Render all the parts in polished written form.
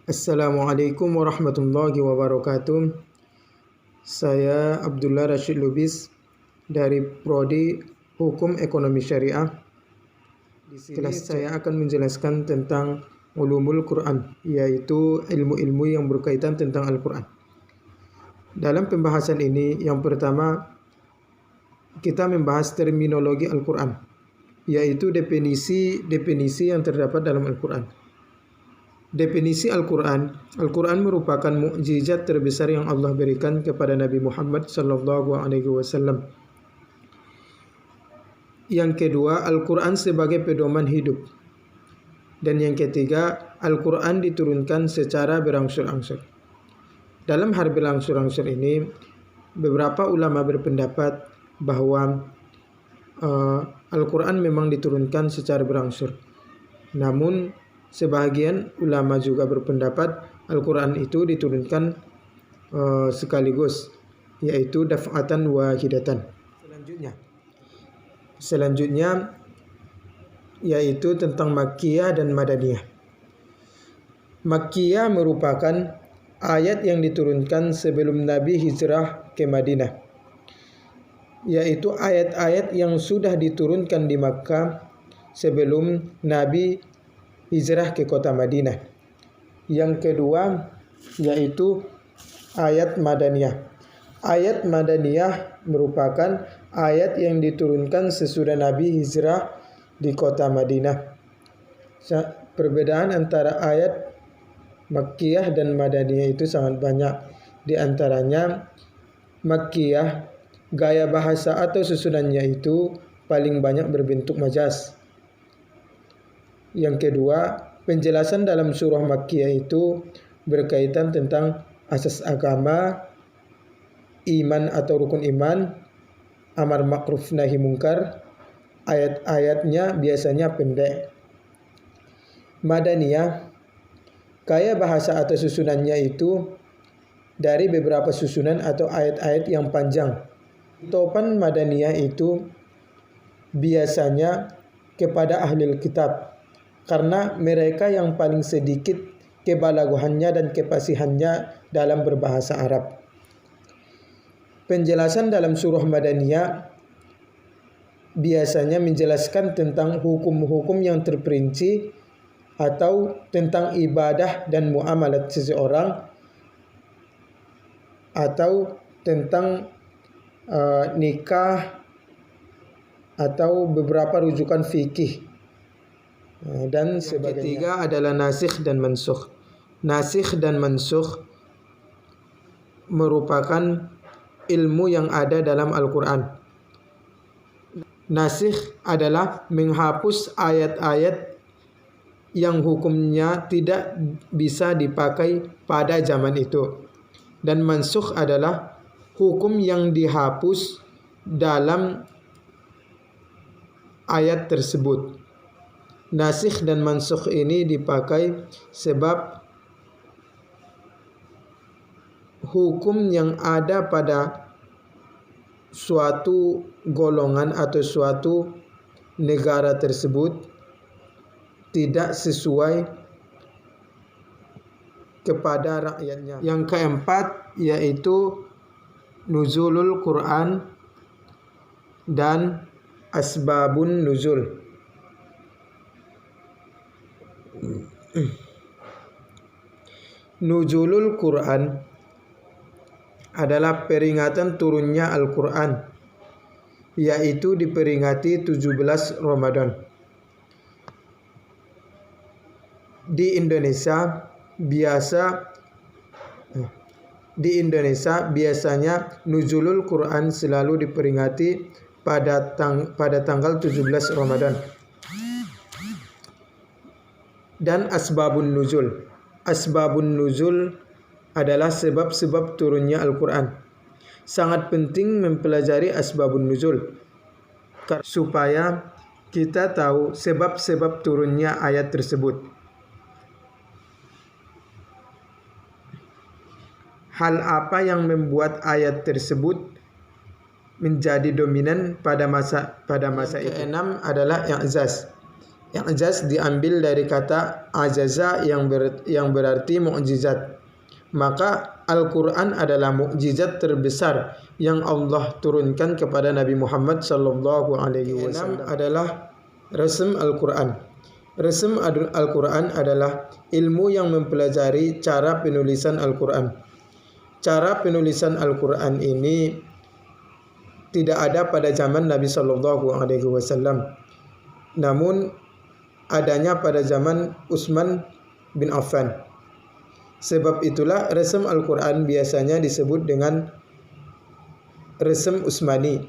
Assalamualaikum warahmatullahi wabarakatuh. Saya Abdullah Rashid Lubis dari Prodi Hukum Ekonomi Syariah. Di kelas saya akan menjelaskan tentang ulumul Quran, yaitu ilmu-ilmu yang berkaitan tentang Al-Quran. Dalam pembahasan ini, yang pertama kita membahas terminologi Al-Quran, yaitu definisi yang terdapat dalam Al-Quran. Definisi Al-Quran merupakan mukjizat terbesar yang Allah berikan kepada Nabi Muhammad SAW. Yang kedua, Al-Quran sebagai pedoman hidup. Dan yang ketiga, Al-Quran diturunkan secara berangsur-angsur. Dalam hal berangsur-angsur ini, beberapa ulama berpendapat bahwa Al-Quran memang diturunkan secara berangsur. Namun sebahagian ulama juga berpendapat Al-Quran itu diturunkan sekaligus, yaitu daf'atan wahidatan. Selanjutnya yaitu tentang Makkiyah dan Madaniyah. Makkiyah merupakan ayat yang diturunkan sebelum Nabi hijrah ke Madinah, yaitu ayat-ayat yang sudah diturunkan di Makkah sebelum Nabi hijrah ke kota Madinah. Yang kedua yaitu ayat Madaniyah. Ayat Madaniyah merupakan ayat yang diturunkan sesudah Nabi hijrah di kota Madinah. Perbedaan antara ayat Makkiyah dan Madaniyah itu sangat banyak. Di antaranya Makkiyah, gaya bahasa atau susunannya itu paling banyak berbentuk majaz. Yang kedua, penjelasan dalam surah Makkiyah itu berkaitan tentang asas agama, iman atau rukun iman, amar ma'ruf nahi mungkar. Ayat-ayatnya biasanya pendek. Madaniyah, gaya bahasa atau susunannya itu dari beberapa susunan atau ayat-ayat yang panjang. Topan Madaniyah itu biasanya kepada ahli kitab, karena mereka yang paling sedikit kebalagohannya dan kefasihannya dalam berbahasa Arab. Penjelasan dalam surah Madaniyah biasanya menjelaskan tentang hukum-hukum yang terperinci atau tentang ibadah dan muamalat seseorang, atau tentang nikah atau beberapa rujukan fikih. Dan sebagainya. Ketiga adalah nasikh dan mansukh. Nasikh dan mansukh merupakan ilmu yang ada dalam Al-Quran. Nasikh adalah menghapus ayat-ayat yang hukumnya tidak bisa dipakai pada zaman itu. Dan mansukh adalah hukum yang dihapus dalam ayat tersebut. Nasikh dan mansukh ini dipakai sebab hukum yang ada pada suatu golongan atau suatu negara tersebut tidak sesuai kepada rakyatnya. Yang keempat yaitu nuzulul Quran dan asbabun nuzul. Nuzulul Quran adalah peringatan turunnya Al-Quran, yaitu diperingati 17 Ramadan. Di Indonesia biasanya nuzulul Quran selalu diperingati pada tanggal 17 Ramadan. Dan asbabun nuzul. Asbabun nuzul adalah sebab-sebab turunnya Al-Quran. Sangat penting mempelajari asbabun nuzul supaya kita tahu sebab-sebab turunnya ayat tersebut. Hal apa yang membuat ayat tersebut menjadi dominan pada masa itu. Keenam adalah i'zaz. I'jaz diambil dari kata ajaza yang berarti mukjizat. Maka Al-Quran adalah mukjizat terbesar yang Allah turunkan kepada Nabi Muhammad sallallahu alaihi wasallam. Adalah resem Al-Quran. Resem Al-Quran adalah ilmu yang mempelajari cara penulisan Al-Quran. Cara penulisan Al-Quran ini tidak ada pada zaman Nabi sallallahu alaihi wasallam. Namun adanya pada zaman Utsman bin Affan. Sebab itulah resem Al-Quran biasanya disebut dengan resem Utsmani,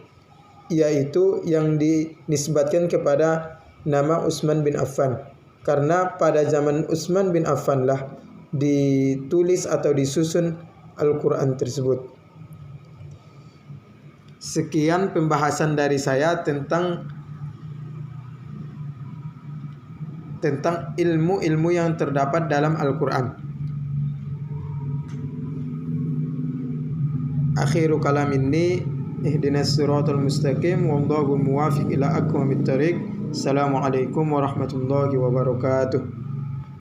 yaitu yang dinisbatkan kepada nama Utsman bin Affan. Karena pada zaman Utsman bin Affan lah ditulis atau disusun Al-Quran tersebut. Sekian pembahasan dari saya tentang ilmu-ilmu yang terdapat dalam Al-Quran. Akhiru kalam ini, ihdinas siratal mustaqim wallahu muwafiq ila aqwamit thariq. Assalamualaikum warahmatullahi wabarakatuh.